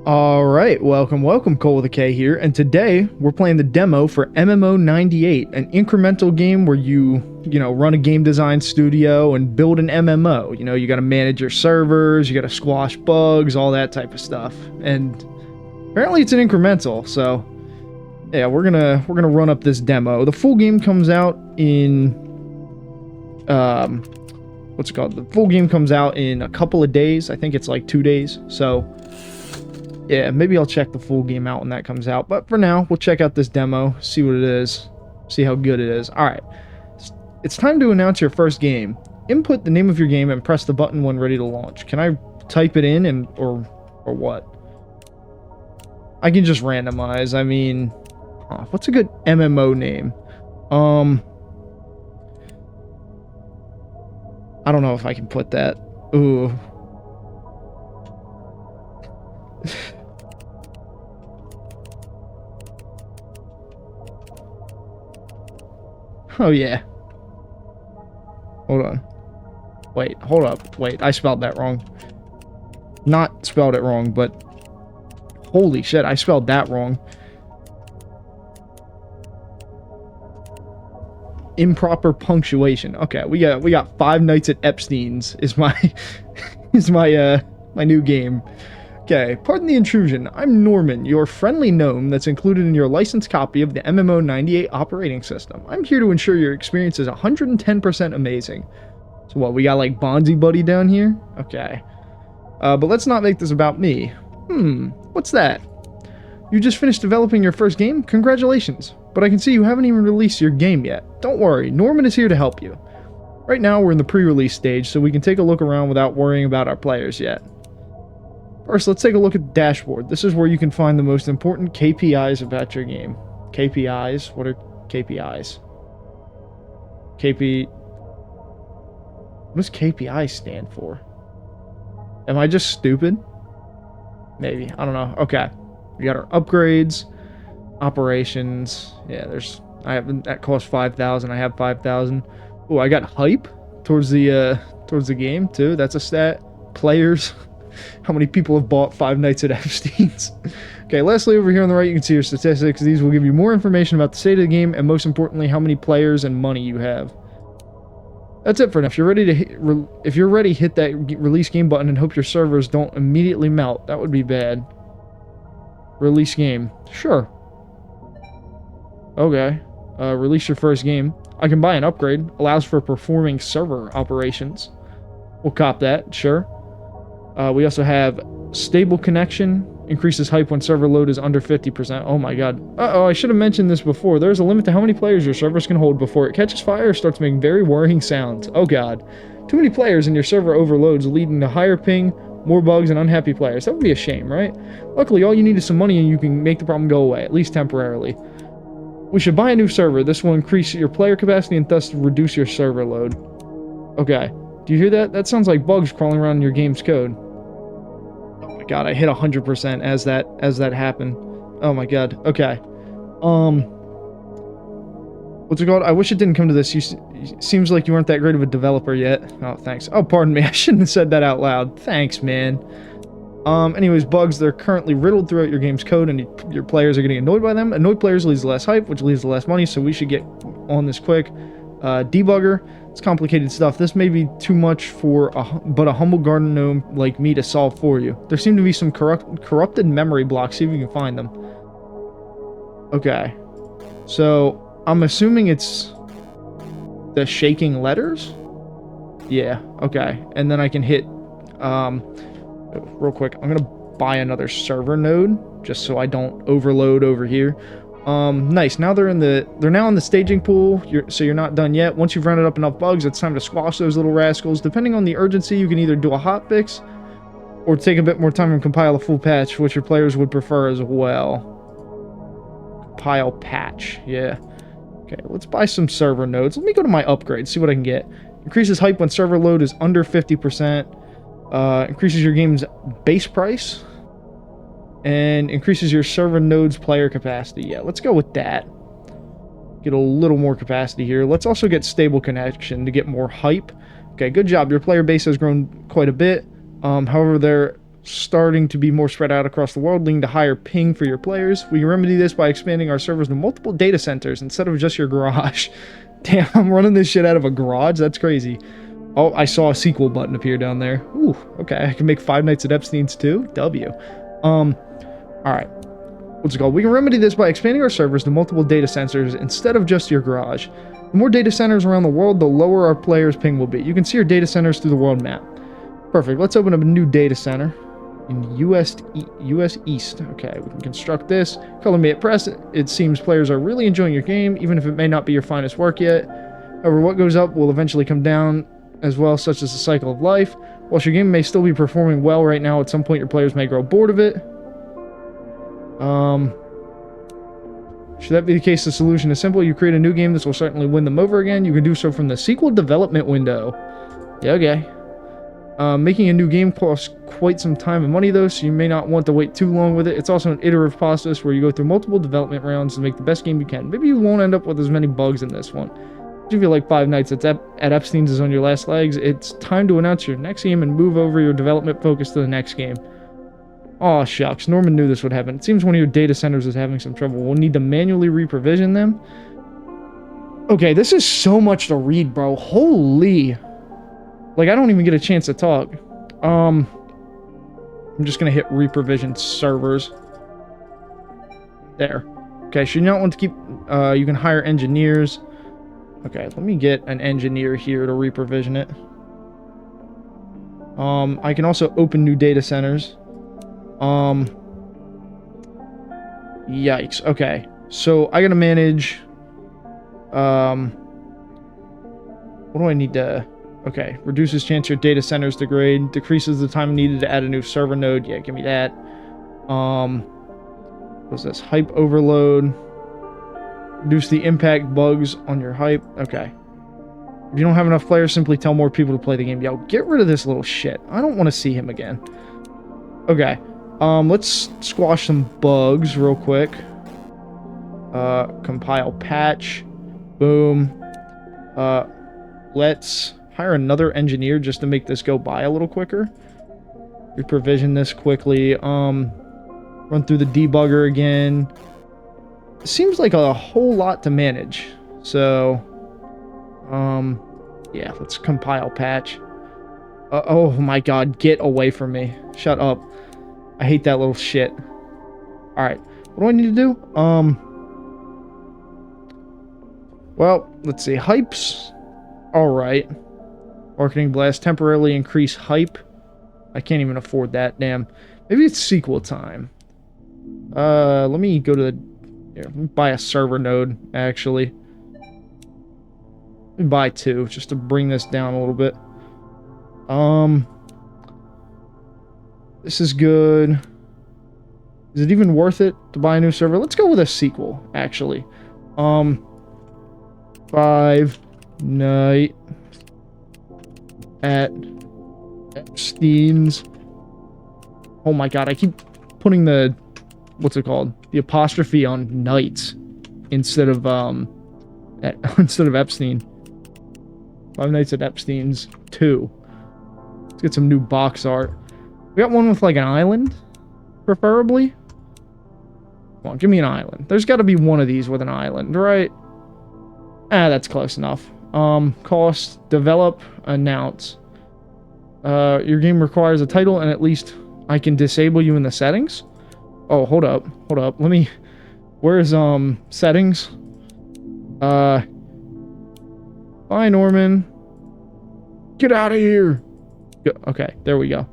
Alright, welcome, Cole with a K here, and today we're playing the demo for MMO98, an incremental game where you run a game design studio and build an MMO. You gotta manage your servers, you gotta squash bugs, all that type of stuff. And apparently it's an incremental, so yeah, we're gonna run up this demo. The full game comes out in what's it called? The full game comes out in a couple of days. I think it's like 2 days, so yeah, maybe I'll check the full game out when that comes out. But for now, we'll check out this demo, see what it is, see how good it is. Alright, it's time to announce your first game. Input the name of your game and press the button when ready to launch. Can I type it in or what? I can just randomize. I mean, what's a good MMO name? I don't know if I can put that. Ooh. Oh yeah. Hold on. Wait, hold up. Wait, I spelled that wrong. Not spelled it wrong, but holy shit, I spelled that wrong. Improper punctuation. Okay, we got Five Nights at Epstein's is my my new game. Okay, pardon the intrusion. I'm Norman, your friendly gnome that's included in your licensed copy of the MMO98 operating system. I'm here to ensure your experience is 110% amazing. So what, we got like Bonzi Buddy down here? Okay. But let's not make this about me. What's that? You just finished developing your first game? Congratulations. But I can see you haven't even released your game yet. Don't worry, Norman is here to help you. Right now we're in the pre-release stage, so we can take a look around without worrying about our players yet. First, let's take a look at the dashboard. This is where you can find the most important KPIs about your game. KPIs? What are KPIs? What does KPI stand for? Am I just stupid? Maybe. I don't know. Okay. We got our upgrades, operations. Yeah, that cost 5,000. I have 5,000. Oh, I got hype towards the game too. That's a stat. Players. How many people have bought Five Nights at Epstein's? Okay, lastly, over here on the right, you can see your statistics. These will give you more information about the state of the game, and most importantly, how many players and money you have. That's it for now. If you're ready, hit that release game button and hope your servers don't immediately melt. That would be bad. Release game. Sure. Okay. Release your first game. I can buy an upgrade. Allows for performing server operations. We'll cop that. Sure. We also have stable connection, increases hype when server load is under 50%. Oh my god. Uh-oh, I should have mentioned this before. There's a limit to how many players your servers can hold before it catches fire or starts making very worrying sounds. Oh god. Too many players and your server overloads, leading to higher ping, more bugs, and unhappy players. That would be a shame, right? Luckily, all you need is some money and you can make the problem go away, at least temporarily. We should buy a new server. This will increase your player capacity and thus reduce your server load. Okay. Do you hear that? That sounds like bugs crawling around in your game's code. God, I hit 100% as that happened. Oh my god. Okay. What's it called? I wish it didn't come to this. Seems like you weren't that great of a developer yet. Oh, thanks. Oh, pardon me. I shouldn't have said that out loud. Thanks, man. Anyways, bugs, they're currently riddled throughout your game's code, and your players are getting annoyed by them. Annoyed players leads to less hype, which leads to less money, so we should get on this quick. Debugger. It's complicated stuff. This may be too much for a humble garden gnome like me to solve for you. There seem to be some corrupted memory blocks. See if you can find them. Okay. So, I'm assuming it's the shaking letters? Yeah, okay. And then I can hit, real quick, I'm gonna buy another server node, just so I don't overload over here. Nice. Now they're now in the staging pool, so you're not done yet. Once you've rounded up enough bugs, it's time to squash those little rascals. Depending on the urgency, you can either do a hotfix, or take a bit more time and compile a full patch, which your players would prefer as well. Compile patch, yeah. Okay, let's buy some server nodes. Let me go to my upgrades, see what I can get. Increases hype when server load is under 50%. Increases your game's base price. And increases your server node's player capacity. Yeah, let's go with that. Get a little more capacity here. Let's also get stable connection to get more hype. Okay, good job. Your player base has grown quite a bit. However, their starting to be more spread out across the world, leading to higher ping for your players. We can remedy this by expanding our servers to multiple data centers instead of just your garage. Damn, I'm running this shit out of a garage? That's crazy. Oh, I saw a sequel button appear down there. Ooh, okay. I can make Five Nights at Epstein's too. W. Alright. What's it called? We can remedy this by expanding our servers to multiple data centers instead of just your garage. The more data centers around the world, the lower our players' ping will be. You can see your data centers through the world map. Perfect. Let's open up a new data center in US East. Okay, we can construct this. Color me at press. It seems players are really enjoying your game, even if it may not be your finest work yet. However, what goes up will eventually come down as well, such as the cycle of life. Whilst your game may still be performing well right now, at some point your players may grow bored of it. Should that be the case, the solution is simple. You create a new game. This will certainly win them over again. You can do so from the sequel development window. Yeah, okay. Making a new game costs quite some time and money, though, so you may not want to wait too long with it. It's also an iterative process where you go through multiple development rounds to make the best game you can. Maybe you won't end up with as many bugs in this one. If you feel like Five Nights at Epstein's is on your last legs, it's time to announce your next game and move over your development focus to the next game. Aw, shucks. Norman knew this would happen. It seems one of your data centers is having some trouble. We'll need to manually reprovision them. Okay, this is so much to read, bro. Holy. Like, I don't even get a chance to talk. I'm just gonna hit reprovision servers. There. Okay, should you not want to keep... you can hire engineers. Okay, let me get an engineer here to reprovision it. I can also open new data centers. Yikes. Okay. So, I gotta manage... what do I need to... Okay. Reduces chance your data centers degrade. Decreases the time needed to add a new server node. Yeah, give me that. What's this? Hype overload. Reduce the impact bugs on your hype. Okay. If you don't have enough players, simply tell more people to play the game. Yo, get rid of this little shit. I don't want to see him again. Okay. Let's squash some bugs real quick. Compile patch. Boom. Let's hire another engineer just to make this go by a little quicker. Reprovision this quickly. Run through the debugger again. It seems like a whole lot to manage. So, yeah, let's compile patch. Oh my god, get away from me. Shut up. I hate that little shit. Alright, what do I need to do? Well, let's see. Hypes. Alright. Marketing blast. Temporarily increase hype. I can't even afford that, damn. Maybe it's sequel time. Let me go to the... Here, let me buy a server node, actually. Let me buy two, just to bring this down a little bit. This is good. Is it even worth it to buy a new server? Let's go with a sequel, actually. Five Nights at Epstein's. Oh my god, I keep putting the... What's it called? The apostrophe on Nights instead of Epstein. Five Nights at Epstein's 2. Let's get some new box art. We got one with like an island, preferably. Come on, give me an island. There's got to be one of these with an island, right? Ah, that's close enough. Cost, develop, announce. Your game requires a title, and at least I can disable you in the settings. Oh, hold up. Let me... Where's, settings? Bye, Norman. Get out of here. Okay, there we go.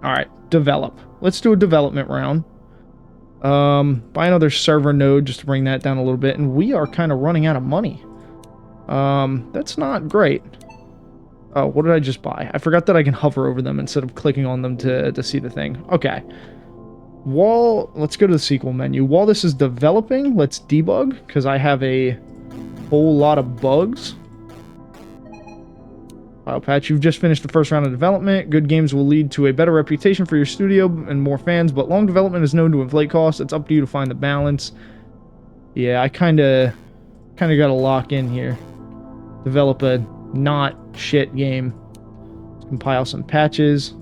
Alright, develop. Let's do a development round. Buy another server node just to bring that down a little bit. And we are kind of running out of money. That's not great. Oh, what did I just buy? I forgot that I can hover over them instead of clicking on them to see the thing. Okay. Let's go to the sequel menu. While this is developing, let's debug, because I have a whole lot of bugs. File patch, you've just finished the first round of development. Good games will lead to a better reputation for your studio and more fans, but long development is known to inflate costs. It's up to you to find the balance. Yeah, I kind of got to lock in here. Develop a not shit game. Compile some patches.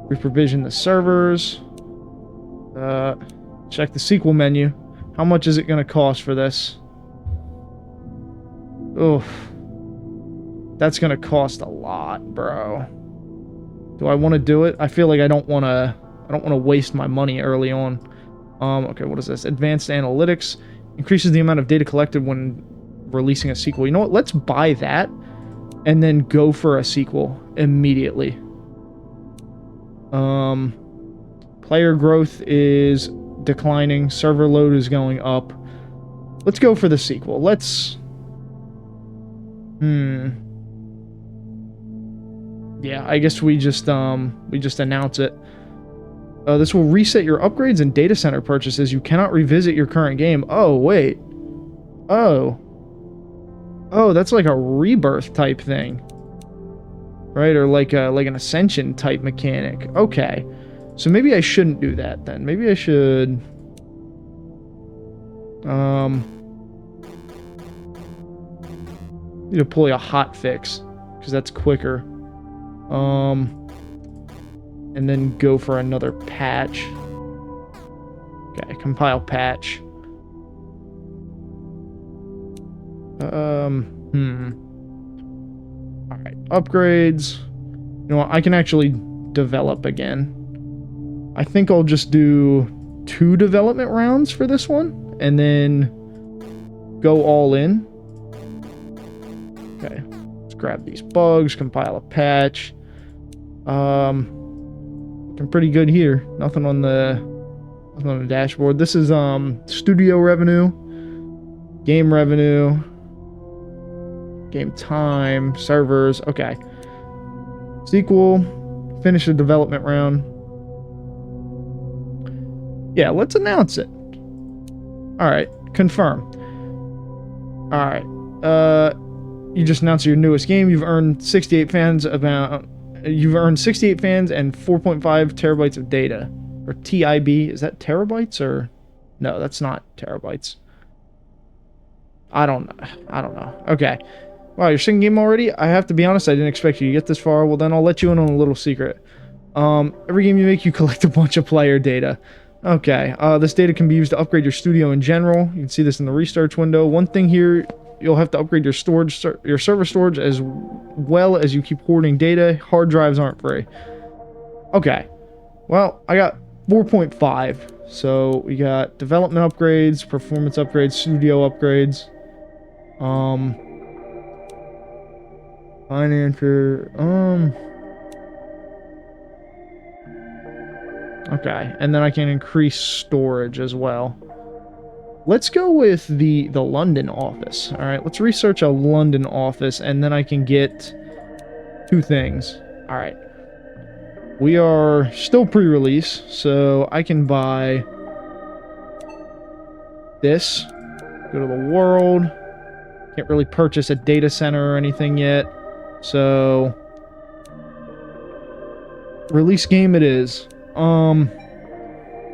Reprovision the servers. Check the SQL menu. How much is it going to cost for this? Oof. That's going to cost a lot, bro. Do I want to do it? I feel like I don't want to waste my money early on. Okay, what is this? Advanced analytics increases the amount of data collected when releasing a sequel. You know what? Let's buy that and then go for a sequel immediately. Player growth is declining. Server load is going up. Let's go for the sequel. Let's... Yeah, I guess we just announce it. This will reset your upgrades and data center purchases. You cannot revisit your current game. Oh, wait. Oh, that's like a rebirth type thing. Right? Or like an ascension type mechanic. Okay. So maybe I shouldn't do that then. Maybe I should... Need to deploy a hot fix, because that's quicker. And then go for another patch. Okay, compile patch. Alright, upgrades. You know what, I can actually develop again. I think I'll just do 2 development rounds for this one, and then go all in. Okay, let's grab these bugs, compile a patch. Looking pretty good here. Nothing on the dashboard. This is studio revenue, game revenue, game time, servers. Okay. Sequel, finish the development round. Yeah, let's announce it. Alright, confirm. Alright. You just announced your newest game. You've earned 68 fans and 4.5 terabytes of data. Or TIB. Is that terabytes or... No, that's not terabytes. I don't know. Okay. Wow, you're singing game already? I have to be honest, I didn't expect you to get this far. Well, then I'll let you in on a little secret. Every game you make, you collect a bunch of player data. Okay. This data can be used to upgrade your studio in general. You can see this in the research window. One thing here... You'll have to upgrade your storage, your server storage, as well as you keep hoarding data. Hard drives aren't free. Okay. Well, I got 4.5. So we got development upgrades, performance upgrades, studio upgrades. Financer. Okay, and then I can increase storage as well. Let's go with the London office. All right, let's research a London office, and then I can get 2 things. All right. We are still pre-release, so I can buy this. Go to the world. Can't really purchase a data center or anything yet. So, release game it is. All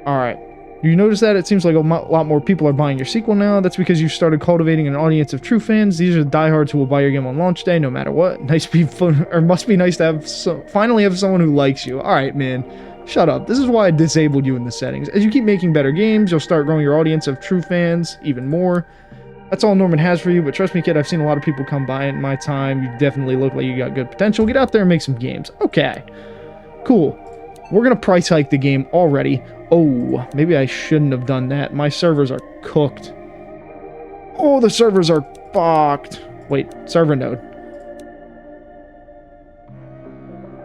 right. You notice that it seems like a lot more people are buying your sequel now. That's because you started cultivating an audience of true fans. These are the diehards who will buy your game on launch day, no matter what. Nice to be fun, or must be nice to have finally have someone who likes you. All right, man, shut up. This is why I disabled you in the settings. As you keep making better games, you'll start growing your audience of true fans even more. That's all Norman has for you, but trust me, kid, I've seen a lot of people come by in my time. You definitely look like you got good potential. Get out there and make some games. Okay, cool. We're gonna price hike the game already. Oh, maybe I shouldn't have done that. My servers are cooked. Oh, the servers are fucked. Wait, server node.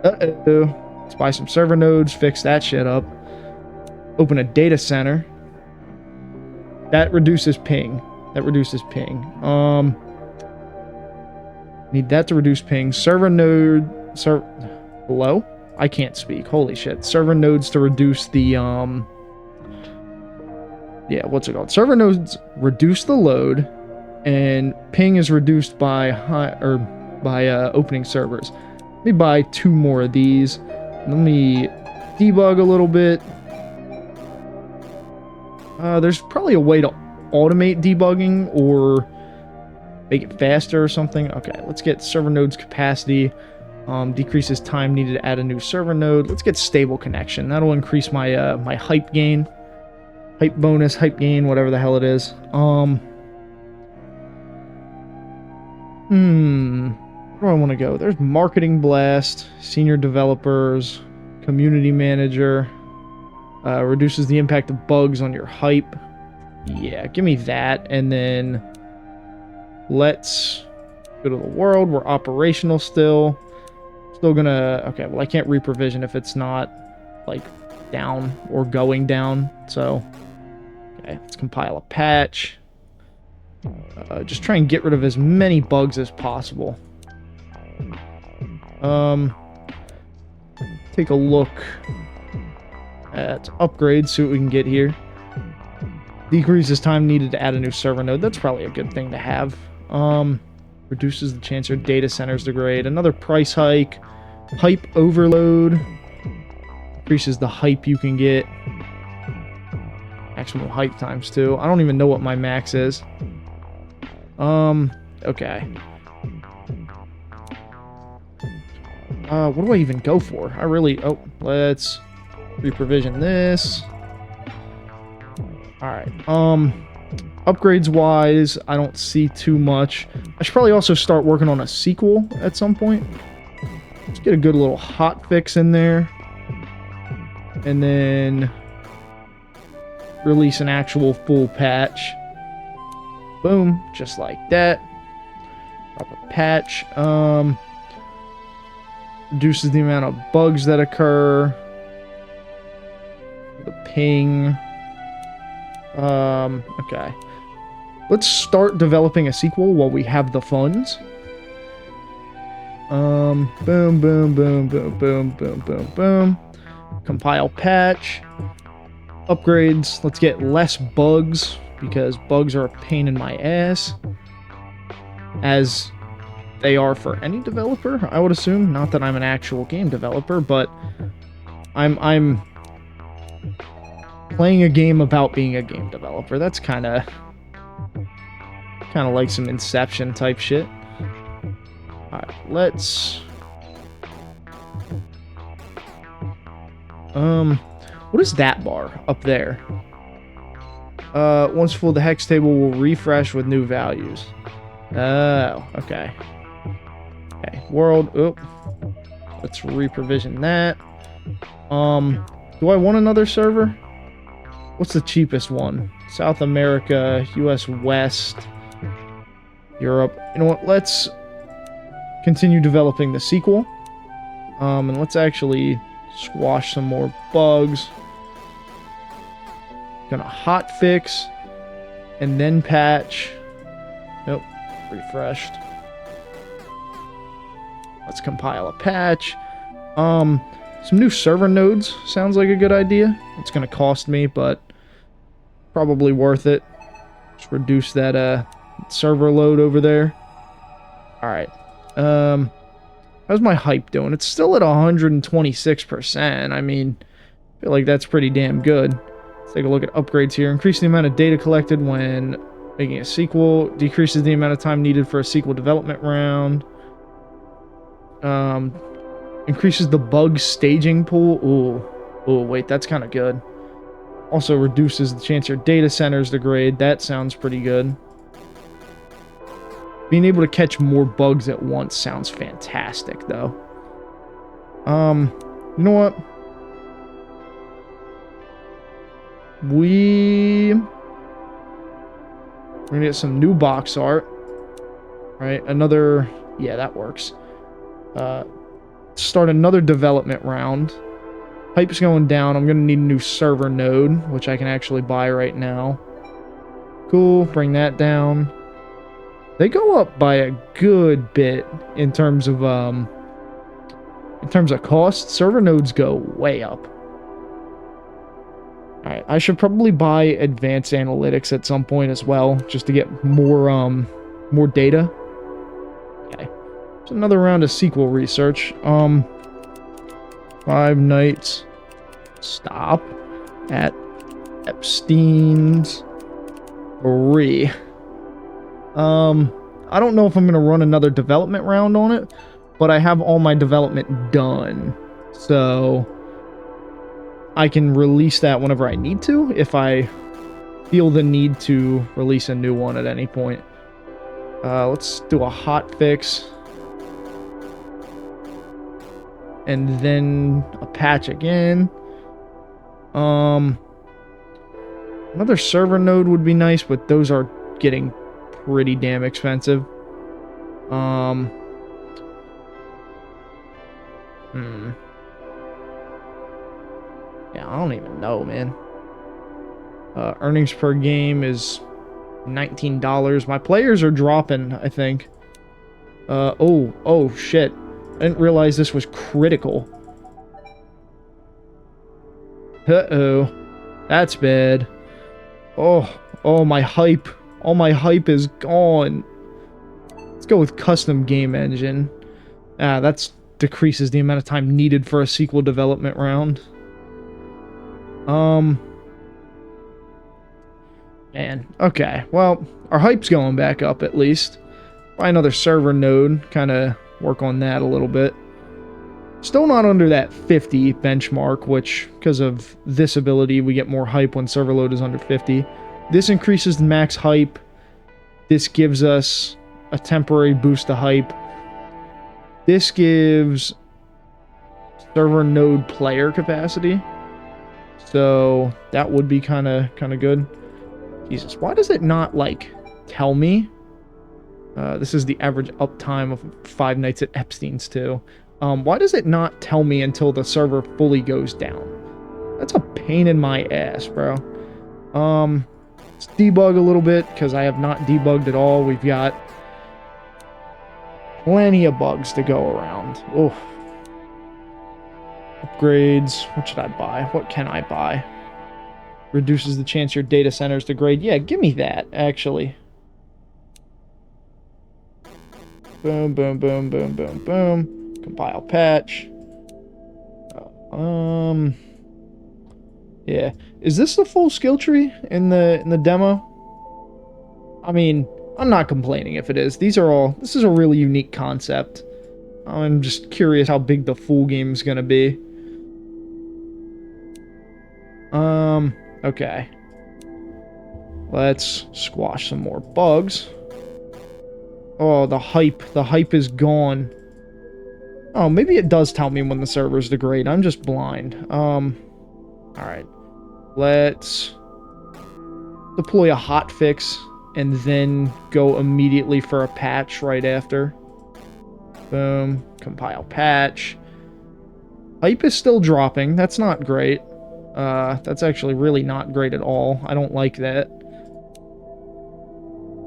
Uh-oh. Let's buy some server nodes, fix that shit up. Open a data center. That reduces ping. Need that to reduce ping. Server node... Hello? I can't speak. Holy shit. Server nodes to reduce the, yeah, what's it called? Server nodes reduce the load, and ping is reduced by opening servers. Let me buy 2 more of these. Let me debug a little bit. There's probably a way to automate debugging or make it faster or something. Okay, let's get server nodes capacity. Decreases time needed to add a new server node. Let's get stable connection. That'll increase my my hype gain. Hype bonus, hype gain, whatever the hell it is. Where do I want to go? There's marketing blast, senior developers, community manager, reduces the impact of bugs on your hype. Yeah, give me that. And then let's go to the world. We're operational still. Still gonna, okay, well I can't reprovision if it's not like down or going down. So, okay, let's compile a patch. Just try and get rid of as many bugs as possible. Take a look at upgrades, see what we can get here. Decreases time needed to add a new server node. That's probably a good thing to have. Reduces the chance your data centers degrade. Another price hike. Hype overload. Increases the hype you can get. Maximum hype times 2. I don't even know what my max is. Okay. What do I even go for? I really... Oh, let's reprovision this. Alright. Upgrades-wise, I don't see too much. I should probably also start working on a sequel at some point. Let's get a good little hot fix in there. And then release an actual full patch. Boom. Just like that. Drop a patch. Reduces the amount of bugs that occur. The ping. Okay. Let's start developing a sequel while we have the funds. Boom, boom, boom, boom, boom, boom, boom, boom. Compile patch. Upgrades. Let's get less bugs, because bugs are a pain in my ass. As they are for any developer, I would assume. Not that I'm an actual game developer, but I'm playing a game about being a game developer. That's kind of like some Inception type shit. Alright, let's... what is that bar up there? Once full, the hex table will refresh with new values. Oh, okay. Okay, world. Oop. Let's reprovision that. Do I want another server? What's the cheapest one? South America, US West, Europe. You know what? Let's continue developing the sequel. And let's actually squash some more bugs. Gonna hot fix and then patch. Nope, refreshed. Let's compile a patch. Some new server nodes sounds like a good idea. It's gonna cost me, but probably worth it. Just reduce that server load over there. Alright. How's my hype doing? It's still at 126%. I mean, I feel like that's pretty damn good. Let's take a look at upgrades here. Increase the amount of data collected when making a sequel. Decreases the amount of time needed for a sequel development round. Increases the bug staging pool. Ooh, wait, that's kind of good. Also reduces the chance your data centers degrade. That sounds pretty good. Being able to catch more bugs at once sounds fantastic, though. You know what? We're gonna get some new box art. Right? Another... Yeah, that works. Start another development round. Hype's going down. I'm gonna need a new server node, which I can actually buy right now. Cool. Bring that down. They go up by a good bit in terms of cost. Server nodes go way up. Alright, I should probably buy advanced analytics at some point as well, just to get more data. Okay. So another round of sequel research. 5 Nights Stop at Epstein's 3. I don't know if I'm going to run another development round on it, but I have all my development done. So I can release that whenever I need to, if I feel the need to release a new one at any point. Let's do a hot fix. And then a patch again. Another server node would be nice, but those are getting pretty damn expensive. Yeah, I don't even know, man. Earnings per game is $19. My players are dropping, I think. Oh, shit. I didn't realize this was critical. Uh-oh. That's bad. Oh, my hype. All my hype is gone. Let's go with custom game engine. That decreases the amount of time needed for a sequel development round. Man. Okay. Well, our hype's going back up at least. Buy another server node. Kind of work on that a little bit. Still not under that 50 benchmark, which, because of this ability, we get more hype when server load is under 50. This increases the max hype. This gives us a temporary boost to hype. This gives server node player capacity. So that would be kind of good. Jesus, why does it not, like, tell me? This is the average uptime of 5 nights at Epstein's too. Why does it not tell me until the server fully goes down? That's a pain in my ass, bro. Let's debug a little bit, because I have not debugged at all. We've got plenty of bugs to go around. Oh. Upgrades. What should I buy? What can I buy? Reduces the chance your data centers degrade. Yeah, give me that, actually. Boom, boom, boom, boom, boom, boom. Compile patch. Yeah. Is this the full skill tree in the demo? I mean, I'm not complaining if it is. This is a really unique concept. I'm just curious how big the full game's gonna be. Okay. Let's squash some more bugs. Oh, the hype is gone. Oh, maybe it does tell me when the servers degrade. I'm just blind. Alright. Let's deploy a hotfix and then go immediately for a patch right after. Boom. Compile patch. Hype is still dropping. That's not great. That's actually really not great at all. I don't like that.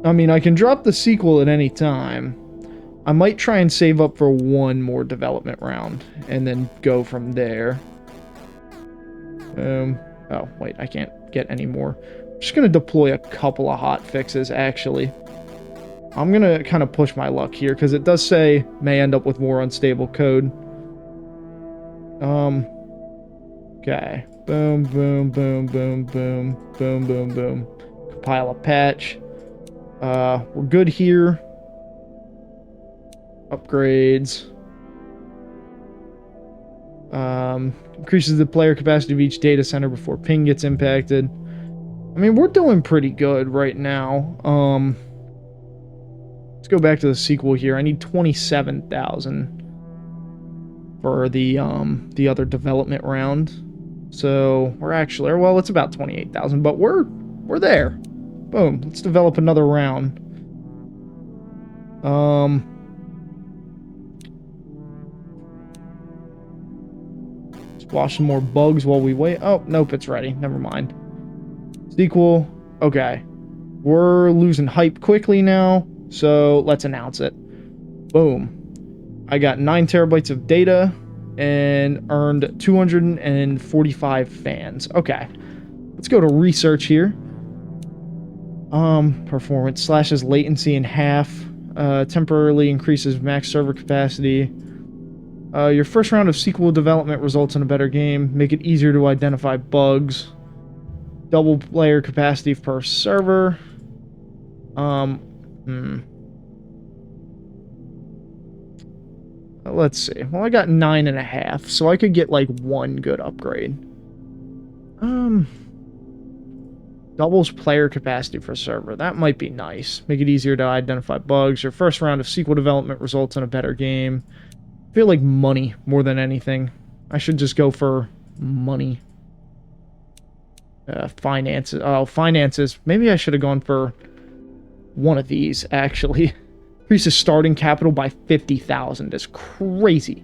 I mean, I can drop the sequel at any time. I might try and save up for one more development round and then go from there. Oh, wait, I can't get any more. I'm just going to deploy a couple of hot fixes, actually. I'm going to kind of push my luck here because it does say may end up with more unstable code. Okay. Boom, boom, boom, boom, boom, boom, boom, boom. Compile a patch. We're good here. Upgrades. Increases the player capacity of each data center before ping gets impacted. I mean, we're doing pretty good right now. Let's go back to the sequel here. I need 27,000 for the other development round. So we're actually, well, it's about 28,000, but we're there. Boom. Let's develop another round. Squash some more bugs while we wait. Oh, nope, it's ready. Never mind. Sequel. Okay. We're losing hype quickly now, so let's announce it. Boom. I got 9 terabytes of data and earned 245 fans. Okay. Let's go to research here. Performance slashes latency in half. Temporarily increases max server capacity. Your first round of sequel development results in a better game. Make it easier to identify bugs. Double player capacity per server. Let's see. Well, I got 9.5, so I could get like one good upgrade. Doubles player capacity for server. That might be nice. Make it easier to identify bugs. Your first round of sequel development results in a better game. I feel like money more than anything. I should just go for money. Finances. Oh, finances. Maybe I should have gone for one of these, actually. Increases starting capital by 50,000. That's crazy.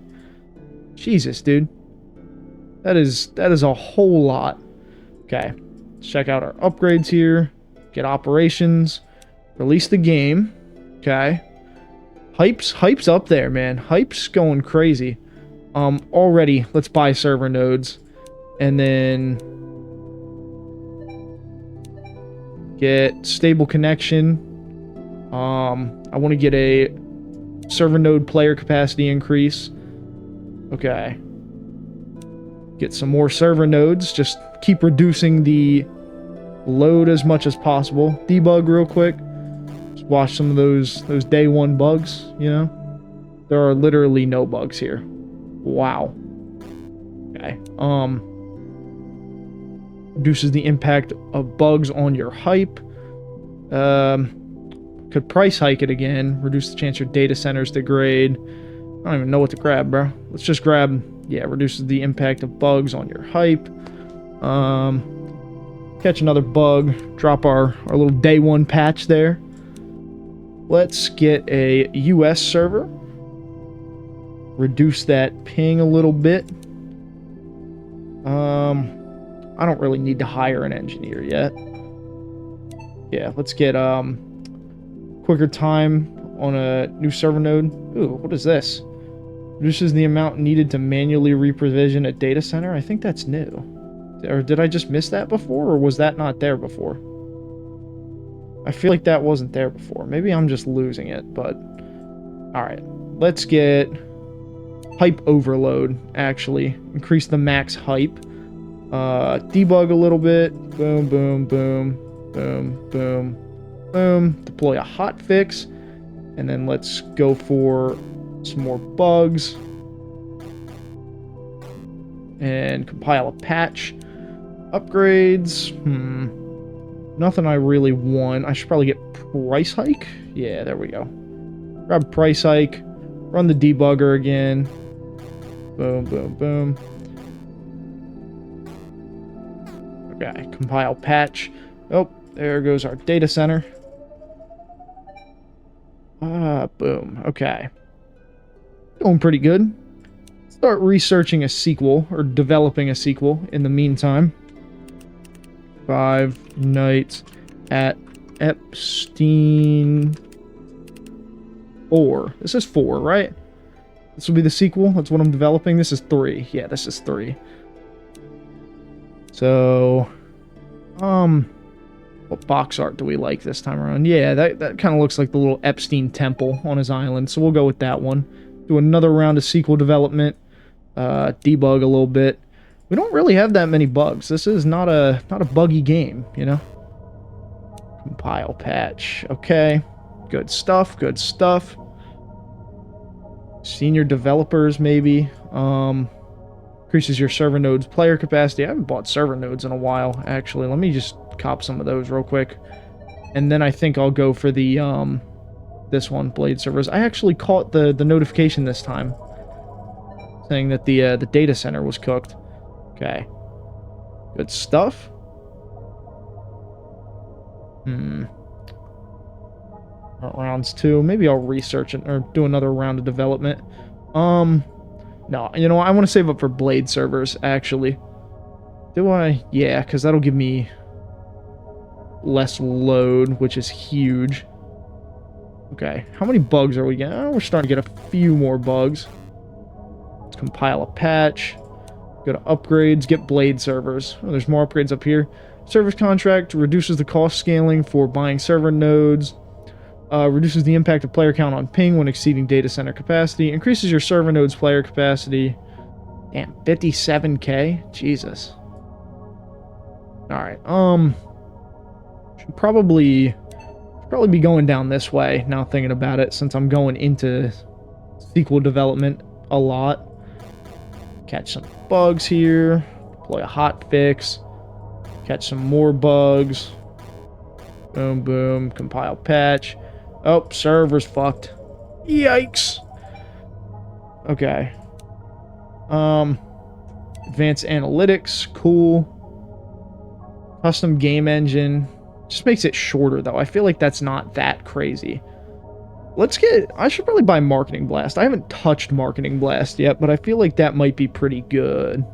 Jesus, dude. That is a whole lot. Okay. Let's check out our upgrades here. Get operations. Release the game. Okay. Hype's up there, man. Hype's going crazy. Already, let's buy server nodes. And then get stable connection. I want to get a server node player capacity increase. Okay. Get some more server nodes. Just keep reducing the load as much as possible. Debug real quick. Just watch some of those day one bugs, you know? There are literally no bugs here. Wow. Okay. Reduces the impact of bugs on your hype. Could price hike it again. Reduce the chance your data centers degrade. I don't even know what to grab, bro. Let's just grab, yeah, reduces the impact of bugs on your hype. Catch another bug. Drop our little day one patch there. Let's get a US server. Reduce that ping a little bit. I don't really need to hire an engineer yet. Yeah, let's get quicker time on a new server node. Ooh, what is this? Reduces the amount needed to manually reprovision a data center. I think that's new. Or did I just miss that before, or was that not there before? I feel like that wasn't there before. Maybe I'm just losing it, but... Alright, let's get hype overload, actually. Increase the max hype. Debug a little bit. Boom, boom, boom, boom, boom, boom. Deploy a hotfix. And then let's go for some more bugs. And compile a patch. Upgrades. Nothing I really want. I should probably get price hike. Yeah, there we go. Grab price hike. Run the debugger again. Boom, boom, boom. Okay, compile patch. Oh, there goes our data center. Boom. Okay. Going pretty good. Start researching a sequel, or developing a sequel in the meantime. 5 Nights at Epstein 4. This is 4, right? This will be the sequel. That's what I'm developing. This is 3. Yeah, this is 3. So, what box art do we like this time around? Yeah, that kind of looks like the little Epstein temple on his island. So we'll go with that one. Do another round of sequel development. Debug a little bit. We don't really have that many bugs. This is not a buggy game, you know? Compile patch. Okay. Good stuff, good stuff. Senior developers, maybe. Increases your server nodes player capacity. I haven't bought server nodes in a while, actually. Let me just cop some of those real quick. And then I think I'll go for the, this one, Blade servers. I actually caught the notification this time, saying that the data center was cooked. Okay. Good stuff. Rounds 2. Maybe I'll research it, or do another round of development. No, you know what? I want to save up for Blade servers, actually. Do I? Yeah, because that'll give me less load, which is huge. Okay, how many bugs are we getting? Oh, we're starting to get a few more bugs. Let's compile a patch. Go to upgrades, get Blade servers. Oh, there's more upgrades up here. Service contract reduces the cost scaling for buying server nodes. Reduces the impact of player count on ping when exceeding data center capacity. Increases your server nodes player capacity. Damn, 57k? Jesus. Alright, should probably be going down this way, now thinking about it, since I'm going into sequel development. a lot. Catch some bugs here. Deploy a hot fix. Catch some more bugs. Boom, boom. Compile patch. Oh, server's fucked. Yikes. Okay. Advanced analytics. Cool. Custom game engine. Just makes it shorter, though. I feel like that's not that crazy. I should probably buy Marketing Blast. I haven't touched Marketing Blast yet, but I feel like that might be pretty good.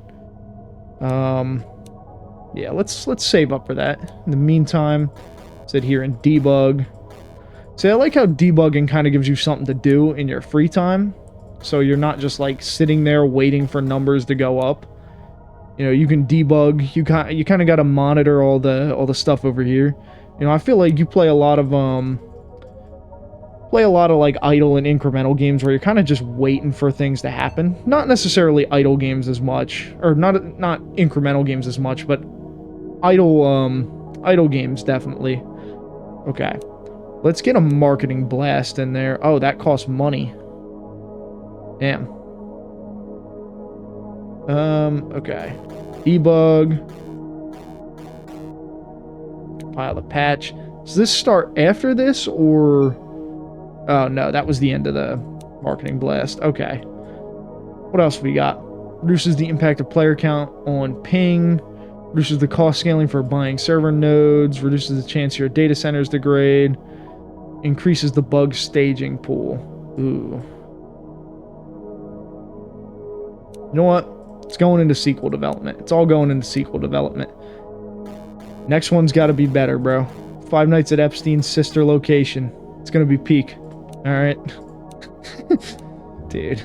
Yeah, let's save up for that. In the meantime, sit here and debug. See, I like how debugging kind of gives you something to do in your free time. So you're not just like sitting there waiting for numbers to go up. You know, you can debug. You kind of got to monitor all the stuff over here. You know, I feel like you play a lot of like idle and incremental games where you're kind of just waiting for things to happen. Not necessarily idle games as much, or not incremental games as much, but idle games definitely. Okay. Let's get a Marketing Blast in there. Oh, that costs money. Damn. Okay. Debug. Compile the patch. Does this start after this, or... Oh, no, that was the end of the Marketing Blast. Okay. What else we got? Reduces the impact of player count on ping. Reduces the cost scaling for buying server nodes. Reduces the chance your data centers degrade. Increases the bug staging pool. Ooh. You know what? It's going into sequel development. It's all going into sequel development. Next one's got to be better, bro. Five Nights at Epstein's sister location. It's going to be peak. All right. Dude.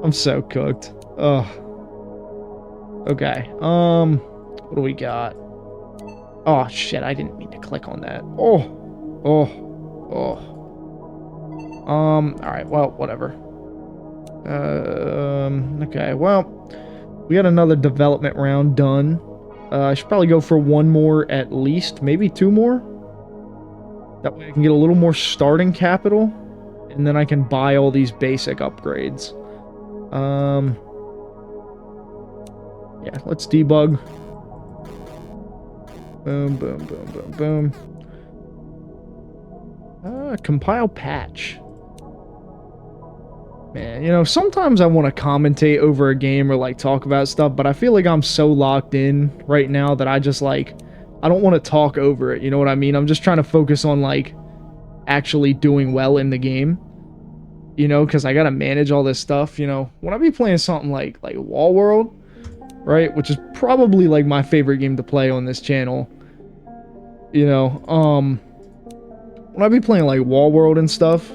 I'm so cooked. Ugh. Okay. What do we got? Oh, shit. I didn't mean to click on that. Oh. Alright, well, whatever. Okay, well, we got another development round done. I should probably go for one more at least, maybe two more. That way I can get a little more starting capital, and then I can buy all these basic upgrades. Yeah, let's debug. Boom, boom, boom, boom, boom. Compile patch. Man, you know, sometimes I want to commentate over a game or like talk about stuff, but I feel like I'm so locked in right now that I just like, I don't want to talk over it, you know what I mean? I'm just trying to focus on like actually doing well in the game, you know, because I gotta manage all this stuff, you know. When I be playing something like Wall World, right, which is probably like my favorite game to play on this channel, you know, when I be playing like Wall World and stuff,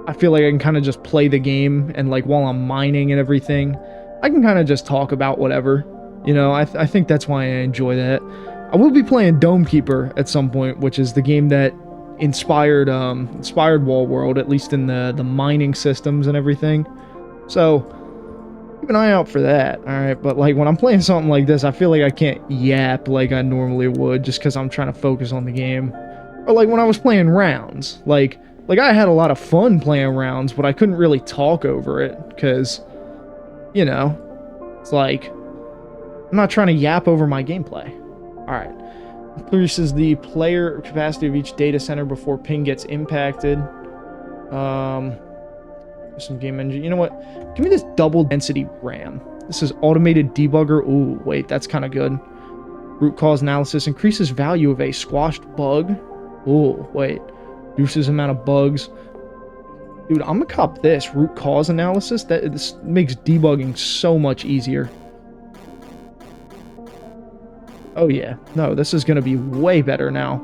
I feel like I can kind of just play the game, and like while I'm mining and everything, I can kind of just talk about whatever, you know. I think that's why I enjoy that. I will be playing Dome Keeper at some point, which is the game that inspired Wall World, at least in the mining systems and everything. So keep an eye out for that. All right, but like when I'm playing something like this, I feel like I can't yap like I normally would, just because I'm trying to focus on the game. Or like when I was playing rounds, like I had a lot of fun playing rounds, but I couldn't really talk over it because, you know, it's like I'm not trying to yap over my gameplay. All right. Increases the player capacity of each data center before ping gets impacted. Some game engine. You know what? Give me this double density RAM. This is automated debugger. Ooh, wait, that's kind of good. Root cause analysis increases value of a squashed bug. Ooh, wait. Reduces amount of bugs. Dude, I'm gonna cop this. Root cause analysis. This makes debugging so much easier. Oh yeah. No, this is gonna be way better now.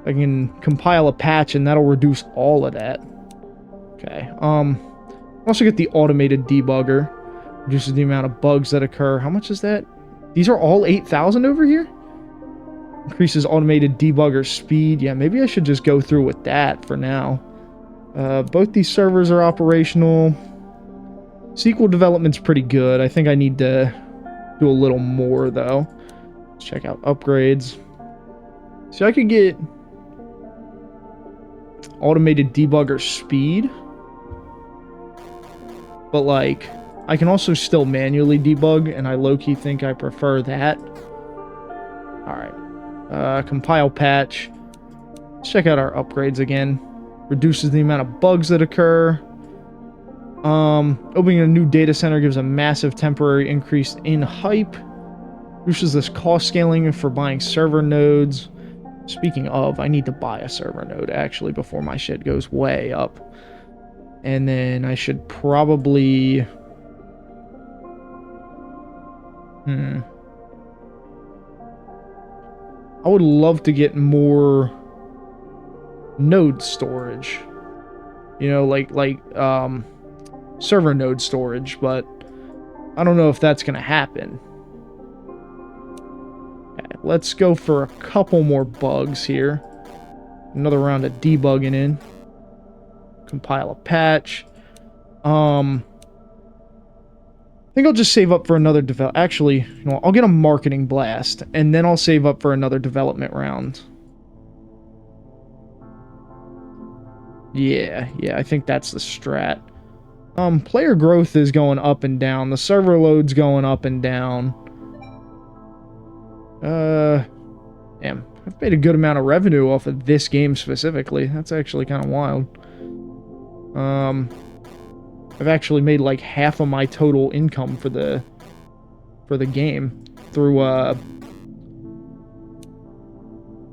I can compile a patch and that'll reduce all of that. Okay. Also get the automated debugger. Reduces the amount of bugs that occur. How much is that? These are all 8,000 over here? Increases automated debugger speed. Yeah, maybe I should just go through with that for now. Both these servers are operational. SQL development's pretty good. I think I need to do a little more, though. Let's check out upgrades. So I could get automated debugger speed. But, like, I can also still manually debug, and I low-key think I prefer that. Alright. Compile patch. Let's check out our upgrades again. Reduces the amount of bugs that occur. Opening a new data center gives a massive temporary increase in hype. Reduces this cost scaling for buying server nodes. Speaking of, I need to buy a server node, actually, before my shit goes way up. And then I should probably... I would love to get more node storage. You know, like server node storage, but I don't know if that's going to happen. Okay, let's go for a couple more bugs here. Another round of debugging in. Compile a patch. I think I'll just save up for another develop. Actually, you know, I'll get a marketing blast, and then I'll save up for another development round. Yeah, I think that's the strat. Player growth is going up and down. The server load's going up and down. Damn, I've made a good amount of revenue off of this game specifically. That's actually kind of wild. I've actually made like half of my total income for the game through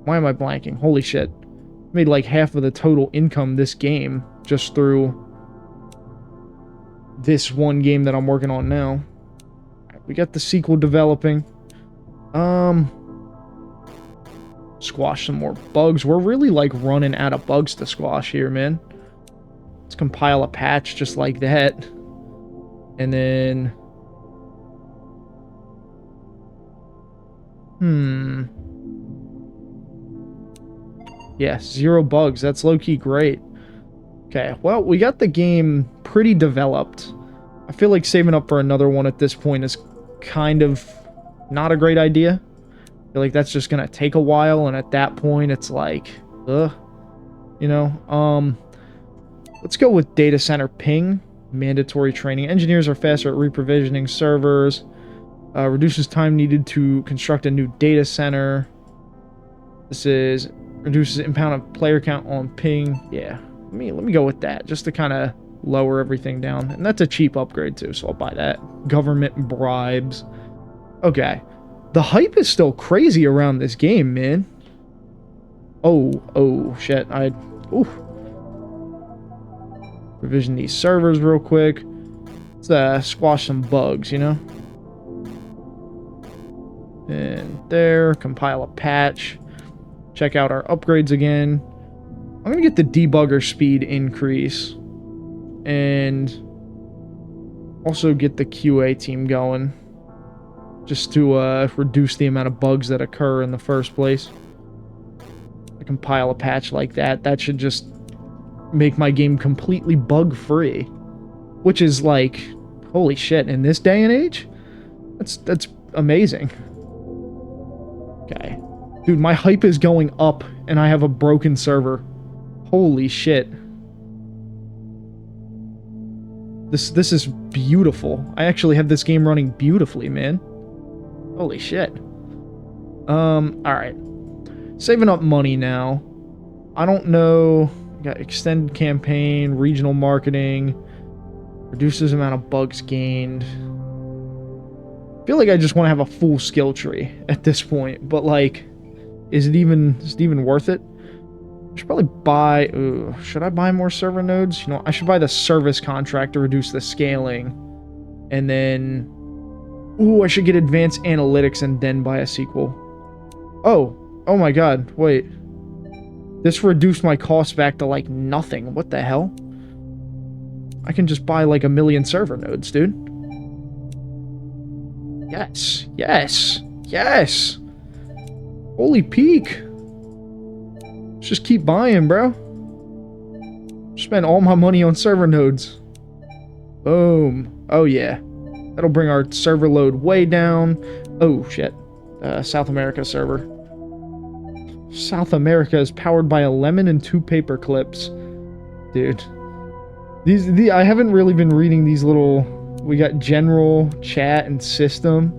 why am I blanking? Holy shit. Made like half of the total income this game just through this one game that I'm working on now. We got the sequel developing. Squash some more bugs. We're really like running out of bugs to squash here, man. Let's compile a patch just like that. And then... Yeah, 0 bugs. That's low-key great. Okay, well, we got the game pretty developed. I feel like saving up for another one at this point is kind of not a great idea. I feel like that's just gonna take a while, and at that point, it's like, ugh. You know, let's go with data center ping. Mandatory training. Engineers are faster at reprovisioning servers. Reduces time needed to construct a new data center. This is reduces impound of player count on ping. Yeah, let me go with that just to kind of lower everything down. And that's a cheap upgrade too, so I'll buy that. Government bribes. Okay, the hype is still crazy around this game, man. Oh shit! Revision these servers real quick. Let's squash some bugs, you know? And there, compile a patch. Check out our upgrades again. I'm gonna get the debugger speed increase. And also get the QA team going. Just to reduce the amount of bugs that occur in the first place. I compile a patch like that. That should just make my game completely bug-free, which is like, holy shit, in this day and age, that's amazing. Okay, dude, my hype is going up, and I have a broken server. Holy shit, this is beautiful. I actually have this game running beautifully, man. Holy shit. All right, saving up money now. I don't know. Got extended campaign, regional marketing, reduces amount of bugs gained. I feel like I just want to have a full skill tree at this point, but like, is it even worth it? I should probably buy. Should I buy more server nodes? You know, I should buy the service contract to reduce the scaling, and then, I should get advanced analytics and then buy a sequel. Oh my God! Wait. This reduced my cost back to, like, nothing. What the hell? I can just buy, like, 1 million server nodes, dude. Yes! Holy peak! Let's just keep buying, bro. Spend all my money on server nodes. Boom. Oh, yeah. That'll bring our server load way down. Oh, shit. South America server. South America is powered by a lemon and 2 paper clips. Dude. I haven't really been reading these little. We got general, chat, and system.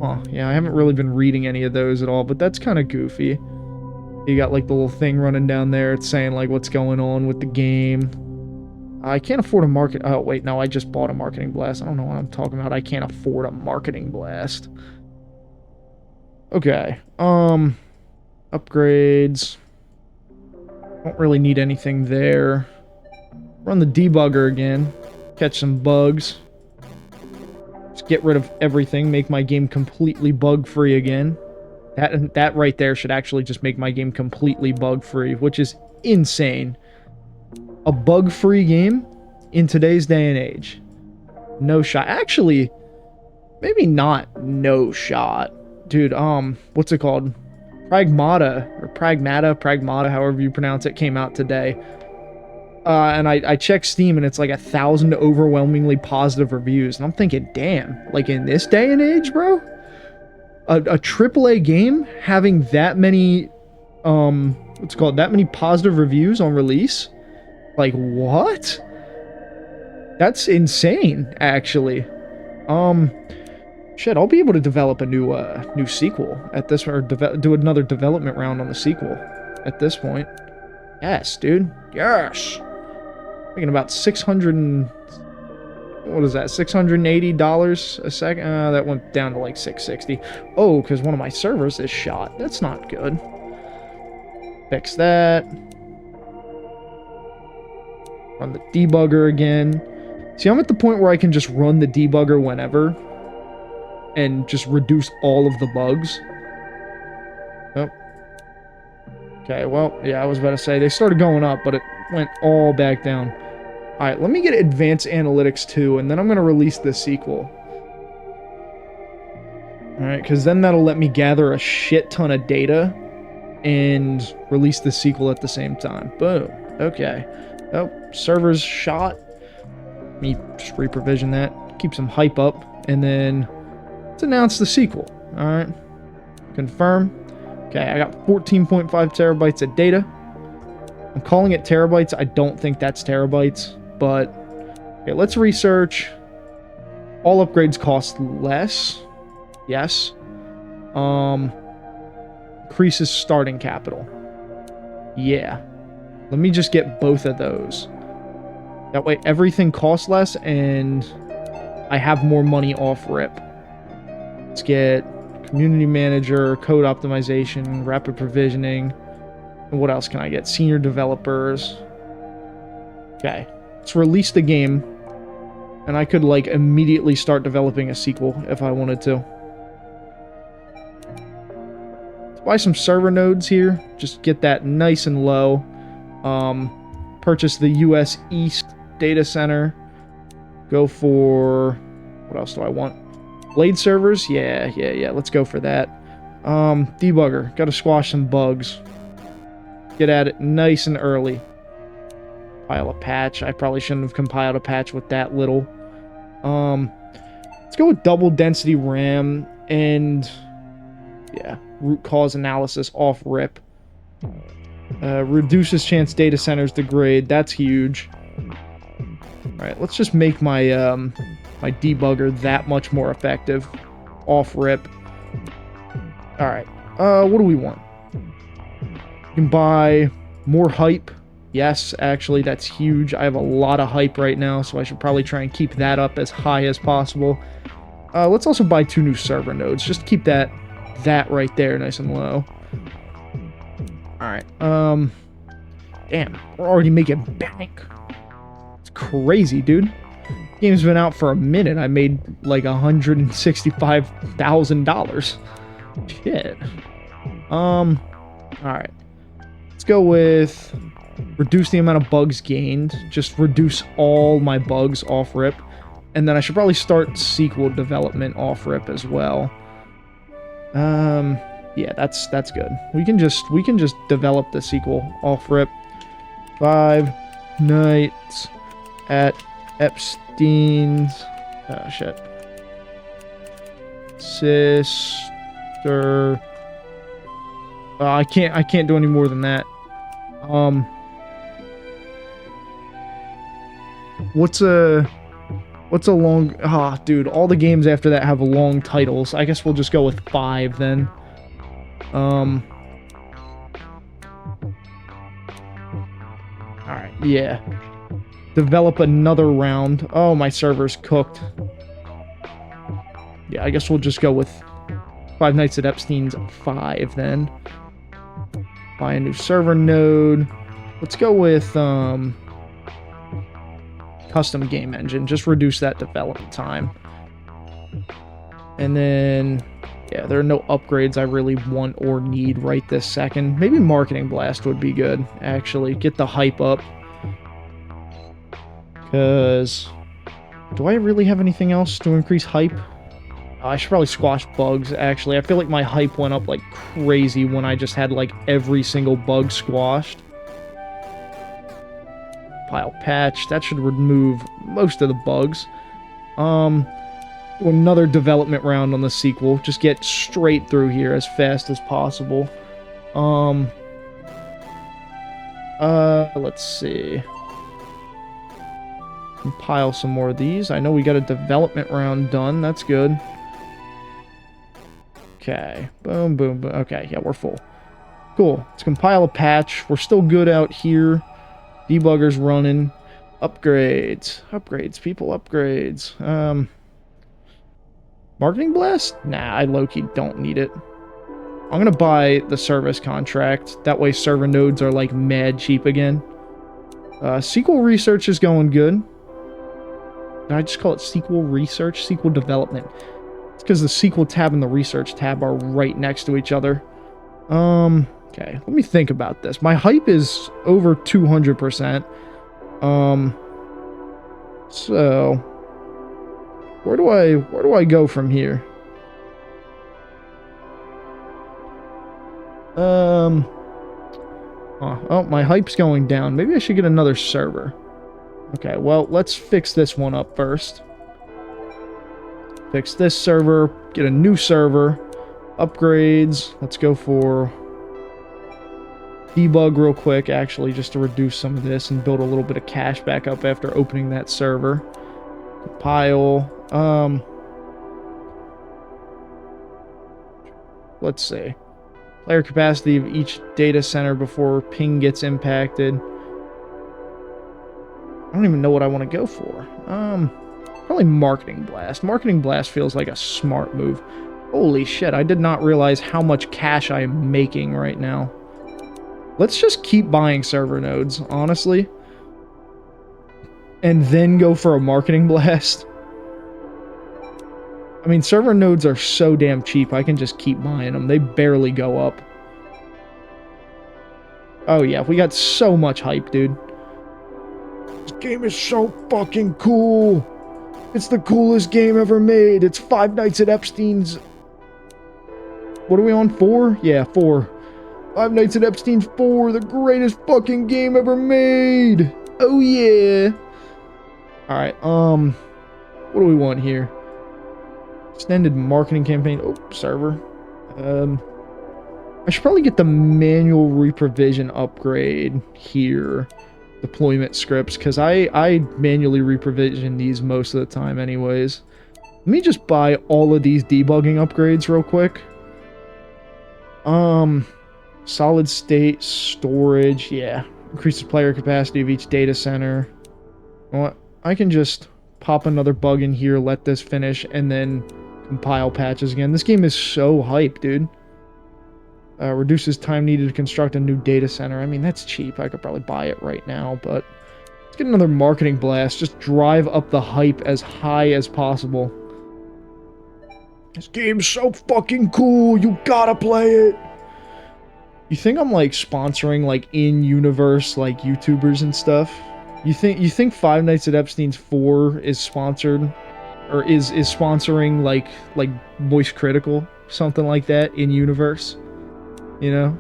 Oh, yeah, I haven't really been reading any of those at all, but that's kind of goofy. You got like the little thing running down there. It's saying like what's going on with the game. I can't afford a market. Oh, wait, no, I just bought a marketing blast. I don't know what I'm talking about. I can't afford a marketing blast. Okay. Upgrades. Don't really need anything there. Run the debugger again. Catch some bugs. Just get rid of everything. Make my game completely bug-free again. That right there should actually just make my game completely bug-free, which is insane. A bug-free game in today's day and age. No shot. Actually, maybe not no shot. Dude, what's it called? Pragmata, however you pronounce it, came out today. And I checked Steam and it's like 1,000 overwhelmingly positive reviews. And I'm thinking, damn, like in this day and age, bro? A AAA game having that many, that many positive reviews on release? Like, what? That's insane, actually. Shit, I'll be able to develop a new sequel at this, or do another development round on the sequel at this point. Yes, dude. Yes. Thinking about 600 and what is that? $680 a second. That went down to like 660. Oh, because one of my servers is shot. That's not good. Fix that. Run the debugger again. See, I'm at the point where I can just run the debugger whenever and just reduce all of the bugs. Oh. Okay, well, yeah, I was about to say, they started going up, but it went all back down. Alright, let me get Advanced Analytics 2, and then I'm going to release the sequel. Alright, because then that'll let me gather a shit ton of data and release the sequel at the same time. Boom. Okay. Oh, server's shot. Let me just reprovision that. Keep some hype up, and then let's announce the sequel. Alright. Confirm. Okay, I got 14.5 terabytes of data. I'm calling it terabytes. I don't think that's terabytes, but okay, let's research. All upgrades cost less. Yes. Increases starting capital. Yeah. Let me just get both of those. That way everything costs less and I have more money off rip. Let's get community manager, code optimization, rapid provisioning. And what else can I get? Senior developers. Okay. Let's release the game. And I could, like, immediately start developing a sequel if I wanted to. Let's buy some server nodes here. Just get that nice and low. Purchase the US East data center. Go for... what else do I want? Blade servers? Yeah. Let's go for that. Debugger. Gotta squash some bugs. Get at it nice and early. Compile a patch. I probably shouldn't have compiled a patch with that little. Let's go with double density RAM and yeah, root cause analysis off rip. Reduces chance data centers degrade. That's huge. Alright, let's just make my my debugger that much more effective. Off rip. Alright. What do we want? You can buy more hype. Yes, actually, that's huge. I have a lot of hype right now, so I should probably try and keep that up as high as possible. Let's also buy 2 new server nodes. Just keep that right there nice and low. Alright, damn, we're already making bank. It's crazy, dude. Game's been out for a minute. I made like $165,000. Shit. Alright. Let's go with reduce the amount of bugs gained. Just reduce all my bugs off rip. And then I should probably start sequel development off rip as well. Yeah, that's good. We can just develop the sequel off rip. 5 Nights at Epstein's shit. Sister. I can't do any more than that. What's a long... Ah, dude, all the games after that have long titles. I guess we'll just go with 5 then. Alright, yeah. Develop another round. Oh, my server's cooked. Yeah, I guess we'll just go with Five Nights at Epstein's 5 then. Buy a new server node. Let's go with custom game engine. Just reduce that development time. And then, yeah, there are no upgrades I really want or need right this second. Maybe Marketing Blast would be good, actually. Get the hype up. Because, do I really have anything else to increase hype? I should probably squash bugs, actually. I feel like my hype went up like crazy when I just had like every single bug squashed. Pile patch. That should remove most of the bugs. Do another development round on the sequel. Just get straight through here as fast as possible. Let's see. Compile some more of these. I know we got a development round done. That's good. Okay. Boom, boom, boom. Okay, yeah, we're full. Cool. Let's compile a patch. We're still good out here. Debugger's running. Upgrades. Upgrades, people, upgrades. Marketing Blast? Nah, I low-key don't need it. I'm gonna buy the service contract. That way server nodes are like mad cheap again. SQL research is going good. Did I just call it SQL research? SQL development. It's because the SQL tab and the research tab are right next to each other. Okay, let me think about this. My hype is over 200%. So where do I go from here? Oh, my hype's going down. Maybe I should get another server. Okay, well, let's fix this one up first. Fix this server, get a new server, upgrades. Let's go for debug real quick, actually, just to reduce some of this and build a little bit of cash back up after opening that server. Compile. Let's see. Player capacity of each data center before ping gets impacted. I don't even know what I want to go for. Probably Marketing Blast. Marketing Blast feels like a smart move. Holy shit, I did not realize how much cash I am making right now. Let's just keep buying server nodes, honestly. And then go for a Marketing Blast. I mean, server nodes are so damn cheap, I can just keep buying them. They barely go up. Oh yeah, we got so much hype, dude. This game is so fucking cool. It's the coolest game ever made. It's Five Nights at Epstein's... What are we on? 4? Yeah, 4. Five Nights at Epstein's 4, the greatest fucking game ever made. Oh yeah. Alright, what do we want here? Extended marketing campaign. Oh, server. I should probably get the manual reprovision upgrade here. Deployment scripts, because I manually reprovision these most of the time anyways. Let me just buy all of these debugging upgrades real quick. Solid state storage, yeah. Increases player capacity of each data center. You know what? I can just pop another bug in here, let this finish, and then compile patches again. This game is so hype, dude. Reduces time needed to construct a new data center. I mean, that's cheap. I could probably buy it right now, but let's get another Marketing Blast. Just drive up the hype as high as possible. This game's so fucking cool. You gotta play it. You think I'm like sponsoring like in-universe like YouTubers and stuff? You think Five Nights at Epstein's 4 is sponsored, or is sponsoring like Voice Critical, something like that in universe? You know?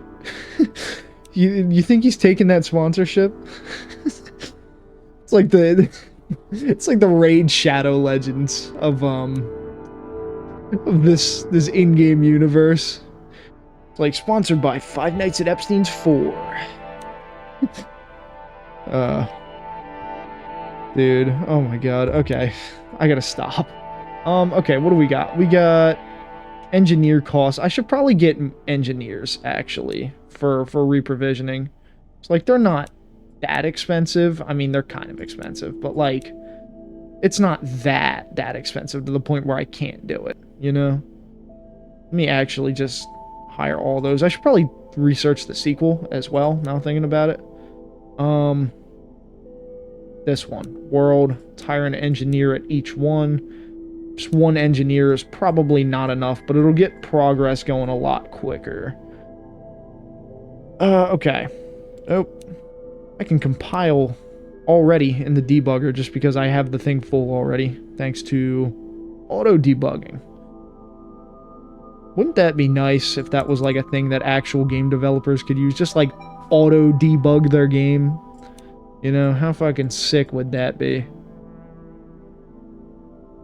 you think he's taking that sponsorship? It's like the Raid Shadow Legends of this in-game universe. It's like sponsored by Five Nights at Epstein's 4. Dude, oh my god. Okay. I gotta stop. Okay, what do we got? We got engineer costs. I should probably get engineers, actually, for reprovisioning. It's like, they're not that expensive. I mean, they're kind of expensive, but like, it's not that expensive to the point where I can't do it, you know? Let me actually just hire all those. I should probably research the sequel as well, now thinking about it. This one. World, Tyrant Engineer at each one. Just one engineer is probably not enough, but it'll get progress going a lot quicker. Okay. Oh. I can compile already in the debugger just because I have the thing full already, thanks to auto debugging. Wouldn't that be nice if that was like a thing that actual game developers could use? Just like auto debug their game. You know, how fucking sick would that be?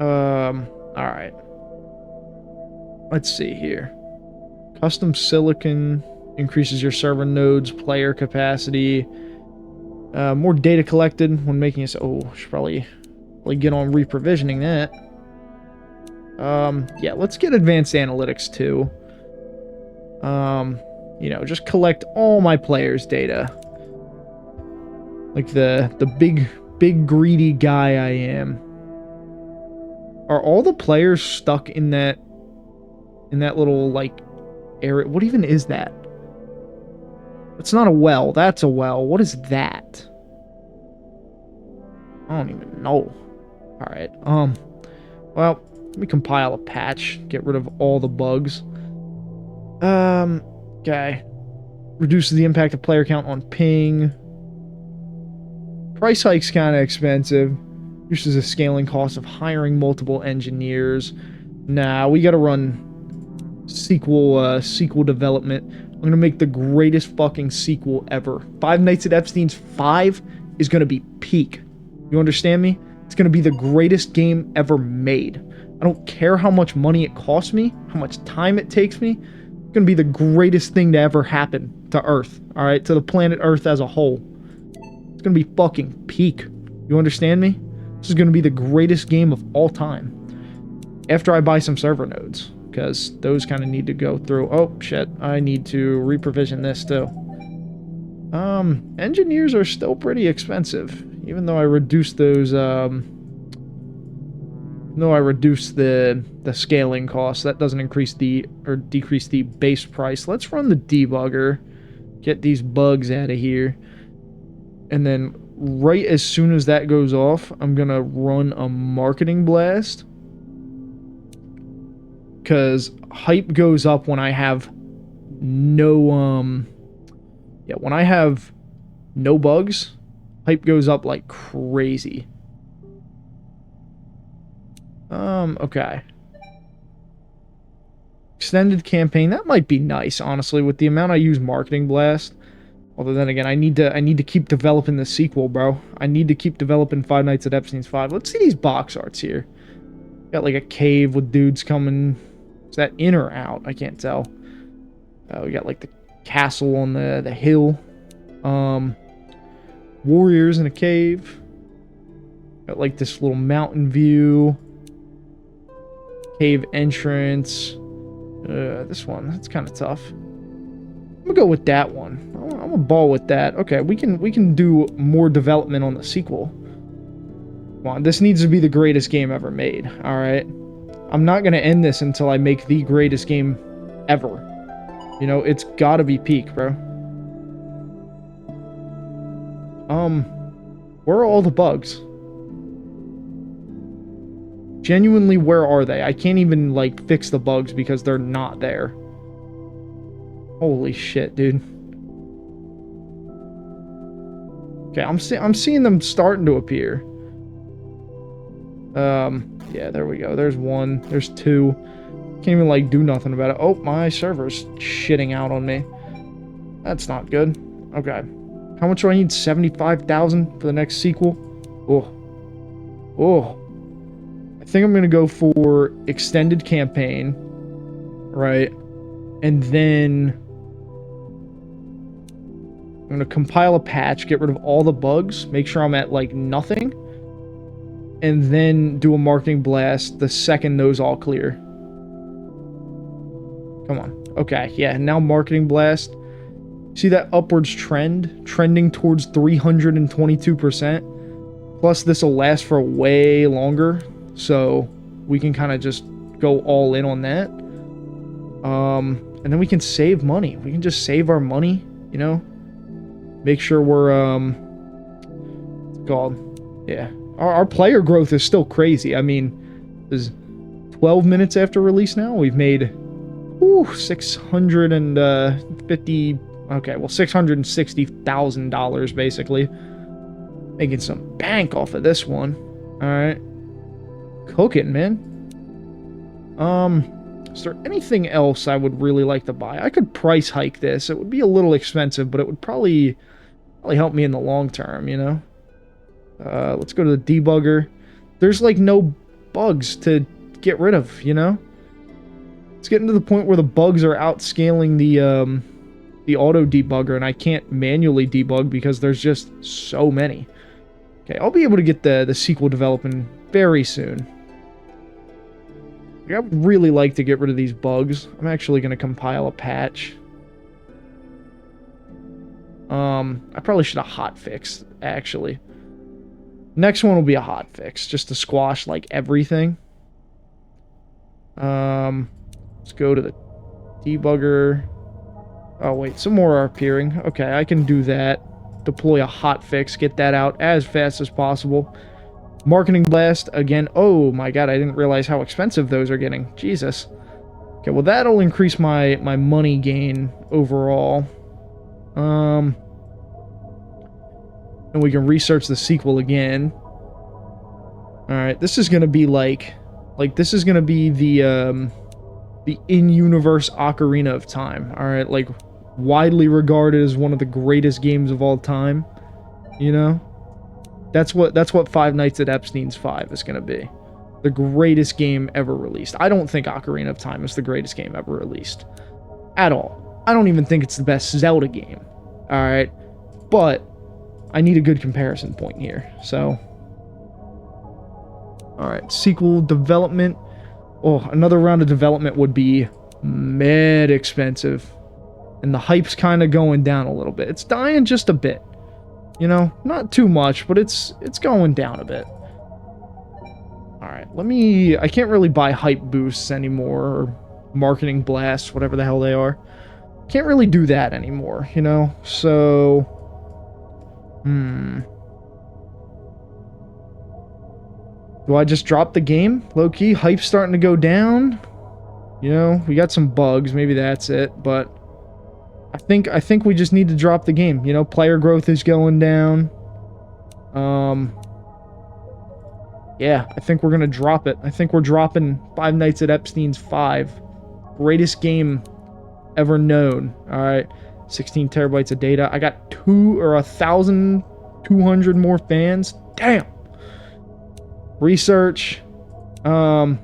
Alright. Let's see here. Custom silicon increases your server nodes, player capacity. More data collected when making it. Oh, should probably get on reprovisioning that. Yeah, let's get advanced analytics too. You know, just collect all my players' data. Like the big greedy guy I am. Are all the players stuck in that little like area? What even is that? It's not a well. That's a well. What is that? I don't even know. All right. Well, let me compile a patch. Get rid of all the bugs. Okay. Reduces the impact of player count on ping. Price hike's kind of expensive. Reduces the scaling cost of hiring multiple engineers. Nah, we gotta run sequel development. I'm gonna make the greatest fucking sequel ever. Five Nights at Epstein's 5 is gonna be peak. You understand me? It's gonna be the greatest game ever made. I don't care how much money it costs me, how much time it takes me. It's gonna be the greatest thing to ever happen to Earth, alright? To the planet Earth as a whole. It's gonna be fucking peak. You understand me? This is gonna be the greatest game of all time. After I buy some server nodes, because those kind of need to go through. Oh, shit. I need to reprovision this, too. Engineers are still pretty expensive. Even though I reduced those, no, I reduced the scaling cost. That doesn't increase or decrease the base price. Let's run the debugger. Get these bugs out of here. And then right as soon as that goes off, I'm gonna run a marketing blast. Because hype goes up when I have no, when I have no bugs, hype goes up like crazy. Okay. Extended campaign, that might be nice, honestly, with the amount I use Marketing Blast. Although then again, I need to keep developing the sequel, bro. I need to keep developing Five Nights at Epstein's 5. Let's see these box arts here. Got like a cave with dudes coming. Is that in or out? I can't tell. We got like the castle on the hill. Warriors in a cave. Got like this little mountain view. Cave entrance. This one, that's kind of tough. I'm gonna go with that one. I'm a ball with that. Okay, we can do more development on the sequel. Come on, this needs to be the greatest game ever made. All right, I'm not gonna end this until I make the greatest game ever. You know, it's gotta be peak, bro. Where are all the bugs? Genuinely, where are they? I can't even, like, fix the bugs because they're not there. Holy shit, dude. Okay, I'm seeing them starting to appear. Yeah, there we go. There's one. There's two. Can't even, like, do nothing about it. Oh, my server's shitting out on me. That's not good. Okay. How much do I need? 75,000 for the next sequel? Oh. Oh. I think I'm going to go for extended campaign, right? And then I'm going to compile a patch, get rid of all the bugs, make sure I'm at, like, nothing. and then do a marketing blast the second those all clear. Come on. Okay, yeah, now marketing blast. See that upwards trend? Trending towards 322%. Plus, this will last for way longer, so we can kind of just go all in on that. And then we can save money. We can just save our money, you know? Make sure we're, what's it called? Yeah. Our player growth is still crazy. I mean, there's 12 minutes after release now. We've made, whew, 650, okay, well, $660,000 basically. Making some bank off of this one. Alright. Cooking, man. Is there anything else I would really like to buy? I could price hike this. It would be a little expensive, but it would probably help me in the long term, you know? Let's go to the debugger. There's like no bugs to get rid of, you know? It's getting to the point where the bugs are outscaling the auto debugger, and I can't manually debug because there's just so many. Okay, I'll be able to get the sequel developing very soon. I would really like to get rid of these bugs. I'm actually going to compile a patch. I probably should have hotfixed, actually. Next one will be a hotfix, just to squash, like, everything. Let's go to the debugger. Oh, wait, some more are appearing. Okay, I can do that. Deploy a hotfix, get that out as fast as possible. Marketing blast, again. Oh, my God, I didn't realize how expensive those are getting. Jesus. Okay, well, that'll increase my money gain overall. And we can research the sequel again. Alright, this is gonna be like this is gonna be the in-universe Ocarina of Time. Alright, like, widely regarded as one of the greatest games of all time. You know? That's what Five Nights at Epstein's 5 is gonna be. The greatest game ever released. I don't think Ocarina of Time is the greatest game ever released. At all. I don't even think it's the best Zelda game. Alright? But I need a good comparison point here. So, alright, sequel development. Oh, another round of development would be mad expensive. And the hype's kind of going down a little bit. It's dying just a bit. You know, not too much, but it's going down a bit. Alright, I can't really buy hype boosts anymore, or marketing blasts, whatever the hell they are. Can't really do that anymore, you know? So, do I just drop the game? Low-key, hype's starting to go down. You know, we got some bugs, maybe that's it, but I think we just need to drop the game. You know, player growth is going down. Yeah, I think we're gonna drop it. I think we're dropping Five Nights at Epstein's 5. Greatest game ever known. Alright. 16 terabytes of data. I got 1,200 more fans. Damn. Research. Well,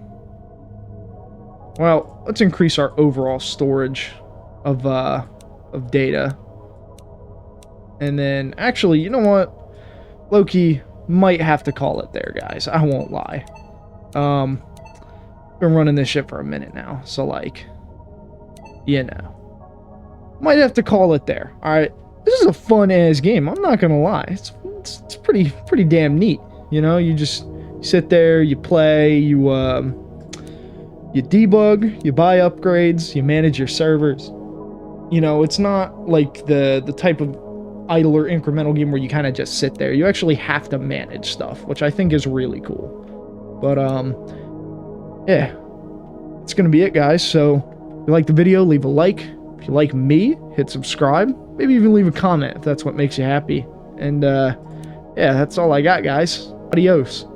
let's increase our overall storage of data. And then, actually, you know what? Loki might have to call it there, guys. I won't lie. Been running this shit for a minute now, so, like, you know. Might have to call it there. Alright, this is a fun-ass game, I'm not gonna lie. It's pretty damn neat. You know, you just sit there, you play, you debug, you buy upgrades, you manage your servers. You know, it's not like the type of idle or incremental game where you kind of just sit there. You actually have to manage stuff, which I think is really cool. But, yeah. That's gonna be it, guys. So, if you like the video, leave a like. If you like me, hit subscribe. Maybe even leave a comment if that's what makes you happy. And, yeah, that's all I got, guys. Adios.